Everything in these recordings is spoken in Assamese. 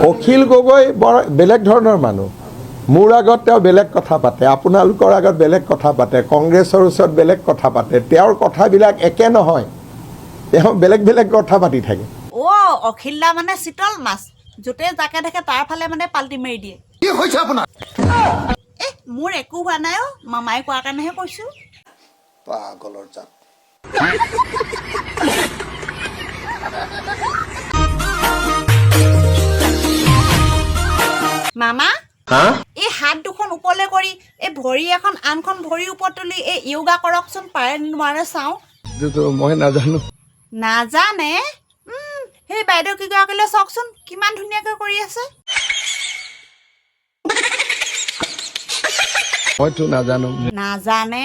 অখিল গগৈ বৰ বেলেগ ধৰণৰ মানুহ মোৰ আগত তেওঁ বেলেগ কথা পাতে আপোনালোকৰ আগত বেলেগ কথা পাতে কংগ্ৰেছৰ ওচৰত বেলেগ কথা পাতে তেওঁৰ কথাবিলাক একে নহয় তেওঁ বেলেগ বেলেগ কথা পাতি থাকে অখিলা মানে চিতল মাছ য'তে যাকে দেখে তাৰ ফালে মানে পাল্টি মাৰি দিয়ে কি হৈছে আপোনাৰ মোৰ একো হোৱা নাই মামাই কোৱাৰ কাৰণেহে কৈছোঁ পাগলৰ জাত মামা এই হাত দুখন ওপৰলৈ কৰি এই ভৰি এখন আনখন ভৰিৰ ওপৰত তুলি এই য়োগা কৰকচোন পাৰে নোৱাৰে চাওঁ মই নাজানো নাজানে সেই বাইদেউ কেইগৰাকীলৈ চাওকচোন কিমান ধুনীয়াকৈ কৰি আছে মইতো নাজানো নাজানে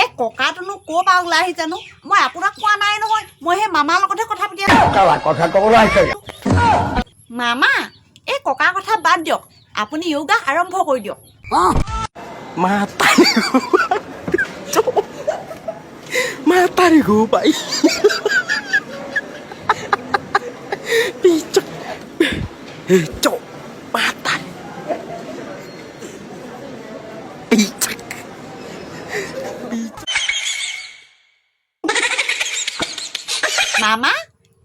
এই ককাটোনো ক'ৰ পৰা ওলাই আহি জানো মই আপোনাক কোৱা নাই নহয় মই সেই মামাৰ লগতহে কথা পাতি আছো কথা ক'বলৈ আহিছে মামা এই ককাৰ কথা বাদ দিয়ক আপুনি য়োগা আৰম্ভ কৰি দিয়ক Matarigo, pai. Picok. Cok. Matan. Picok. মামা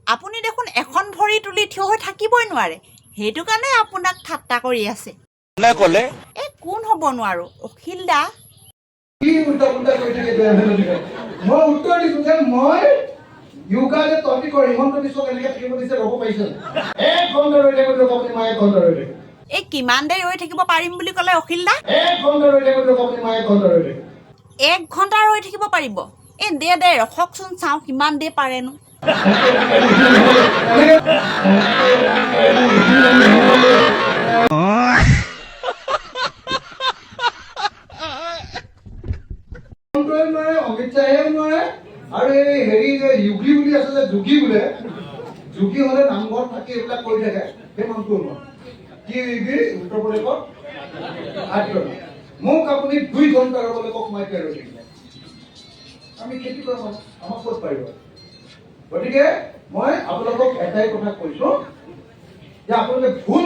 আপুনি দেখোন এখন ভৰি তুলি থিয় হৈ থাকিবই নোৱাৰে সেইটো কাৰণে আপোনাক ঠাট্টা কৰি আছে কোনে ক'লে এই কোন হ'ব নোৱাৰো অখিল দা কি উল্টা উল্টা কৰি থাকে মই উত্তৰ দিছো যে মই য়োগা যে তহঁতি কৰ হিমন্ত বিশ্ব কেনেকে থাকিব দিছে ৰ'ব পাৰিছে এক ঘণ্টা ৰৈ থাকিব দিয়ক আপুনি মই এক ঘণ্টা ৰৈ থাকিব এই কিমান দেৰি ৰৈ থাকিব পাৰিম বুলি ক'লে অখিল দা এক ঘণ্টা ৰৈ থাকিব দিয়ক আপুনি মই এক ঘণ্টা ৰৈ থাকিব 1 ঘণ্টা ৰৈ থাকিব পাৰিব এই দে ৰখকচোন চাওঁ কিমান দেৰি পাৰেনো নোৱাৰে অমিত শ্বাহেও নোৱাৰে আৰু এই হেৰি যে যোগী বুলি আছে যে যোগী বোলে যোগী হ'লে নামঘৰত থাকি এইবিলাক কৰি থাকে সেই মানুহটো নোৱাৰে কি যোগী উত্তৰ প্ৰদেশত মোক আপুনি 2 ঘণ্টা ৰ'বলৈ কওক মই এতিয়া ৰৈ থাকিম আমি খেতি কৰা মানুহ আমাক ক'ত পাৰিব গতিকে মই আপোনালোকক এটাই কথা কৈছো যে আপোনালোকে ভুল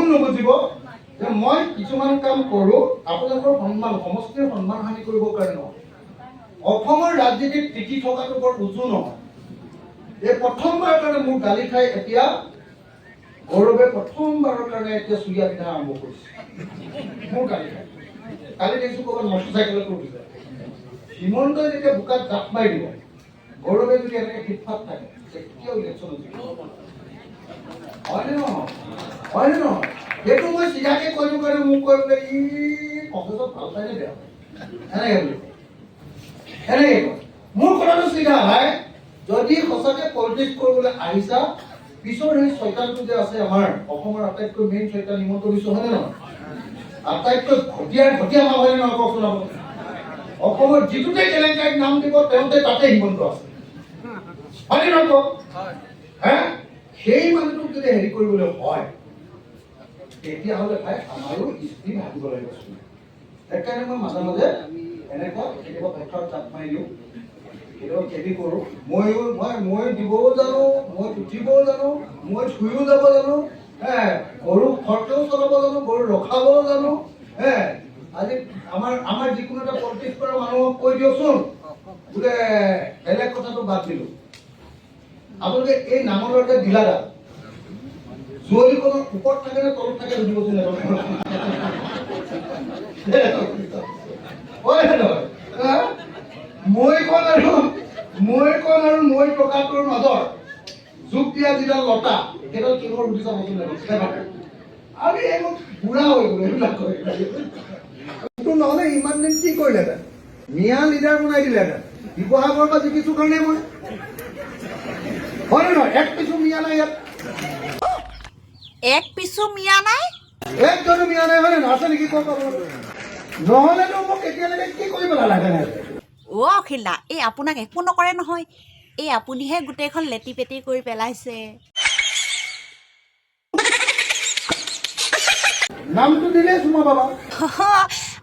নুবুজিব যে মই কিছুমান কাম কৰোঁ আপোনালোকৰ সন্মান সমষ্টিৰ সন্মান হানি কৰিবৰ কাৰণে নহয় অসমৰ ৰাজনীতিত টিকি থকাটো বৰ উজু নহয় এই প্ৰথমবাৰৰ কাৰণে মোৰ গালি খাই এতিয়া গৌৰৱে প্ৰথমবাৰৰ কাৰণে এতিয়া চুৰিয়া পিন্ধা আৰম্ভ কৰিছে মোৰ গালি খাই কালি দেখিছোঁ ক'ৰবাত মটৰচাইকেলত উঠিছে হিমন্তই যেতিয়া বোকাত জাপ মাৰি দিব গৌৰৱে যদি এনেকৈ ফিটফাট থাকে কেতিয়াও ইলেকশ্যনত হয়নে নহয় সেইটো মই চিধাকে কৈছো কাৰণে মোক কৈ বোলে ই কংগ্ৰেছত ভাল পাইনে বেয়া এনেকে মোৰ কথাটো চিধা ভাই যদি সঁচাকে পলিটিক্স কৰিবলৈ আহিছা পিছৰ সেই চৈতানটো যে আছে আমাৰ অসমৰ আটাইতকৈ মেইন চৈতান হিমন্ত বিশ্ব হয়নে নহয় আটাইতকৈ ঘটীয়া ভাৱ হয়নে নহয় কওকচোন আপুনি অসমৰ যিটোতে কেলেংকাৰীত নাম দিব তেওঁতে তাতে হিমন্ত আছে হয়নে নহয় কওক সেই মানুহটোক যদি হেৰি কৰিবলৈ হয় তেতিয়াহ'লে ভাই আমাৰো স্ত্ৰী ভাবিব লাগিব সেইকাৰণে মই মাজে মাজে এনেকুৱা কেতিয়াবা পথাৰত জাপ মাৰি দিওঁ কেতিয়াবা খেতি কৰোঁ মই দিবও জানো মই উঠিবও জানো মই থুইও যাব জানো গৰু ঘৰতেও চলাব জানো গৰু ৰখাবও জানো আজি আমাৰ যিকোনো এটা পলিটিক্স কৰা মানুহক কৈ দিয়কচোন বোলে বেলেগ কথাটো বাদ দিলোঁ আপোনালোকে এই নাঙলতে ঢিলাডাল জুৱলিখনৰ ওপৰত থাকে নে তলত থাকে সুধিবচোন মৈকণ আৰু মৈ টকাটোৰ মাজৰ যোগ দিয়া যিডাল লতা সেইডাল কিহৰ সুধি চাবচোন আমি এইবোৰ বুঢ়া হৈ গ'লো এইবিলাক নহ'লে ইমান দিন কি কৰিলেহেঁতেন মিয়া লিডাৰ বনাই দিলেহেঁতেন শিৱসাগৰৰ পৰা জিকিছোঁ কাৰণে মই হয় নহয় এক পিছো মিয়া নাই ইয়াত এক পিছো মিয়া নাই একজনো মিয়া নাই হয় আছে নেকি কওক নহ'লেতো মোক এতিয়ালৈকে কি কৰিব নালাগে অখিলা এই আপোনাক একো নকৰে নহয় এই আপুনিহে গোটেইখন লেটি পেটি কৰি পেলাইছে নামটো দিলে চুমা বাবা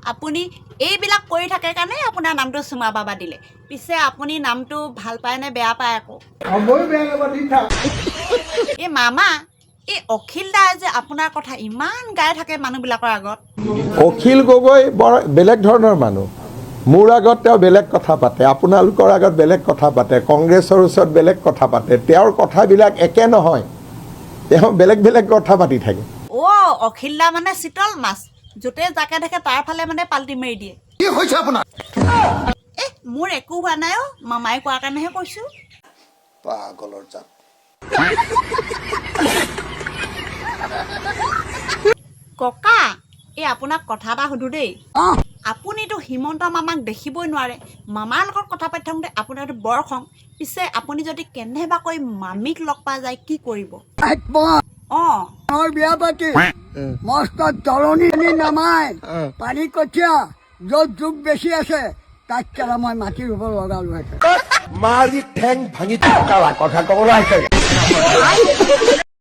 আপুনি এইবিলাক কৰি থাকে কাৰণে আপোনাৰ নামটো চুমা বাবা দিলে। পিছে আপুনি নামটো ভাল পায় নে বেয়া পায় আকৌ? ময়ো বেয়া নাপাওঁ, দি থাক। এই মামা, এই অখিল দাই যে আপোনাৰ কথা ইমান গাই থাকে মানুহবিলাকৰ আগত। অখিল গগৈ বৰ বেলেগ ধৰণৰ মানুহ। মোৰ আগত তেওঁ বেলেগ কথা পাতে, আপোনালোকৰ আগত বেলেগ কথা পাতে, কংগ্ৰেছৰ ওচৰত বেলেগ কথা পাতে। তেওঁৰ কথাবিলাক একে নহয়, তেওঁ বেলেগ বেলেগ কথা পাতি থাকে। অ' অখিল দা মানে চিতল মাছ, য'তে যাকে দেখে তাৰ ফালে মানে পাল্টি মাৰি দিয়ে। কি হৈছে আপোনাৰ মোৰ একো হোৱা নাই অ', মামাই কোৱাৰ কাৰণেহে কৈছোঁ। পাগলৰ জাত। ককা, এই আপোনাক কথা এটা সুধো দেই। আপুনিতো হিমন্ত মামাক দেখিবই নোৱাৰে, মামাৰ লগত কথা পাতি থাকোঁতে আপোনাৰতো বৰ খং। পিছে আপুনি যদি কেনেবাকৈ মামীক লগ পোৱা যায় কি কৰিব? অঁ বিয়া পাতি মস্ত তৰণি নামাই পানী কঠীয়া য'ত জোক বেছি আছে তাক কেলা মই মাটি ৰুব লগালো মাৰি ঠেং ভাঙি কথা ক'বলৈ আহিছে।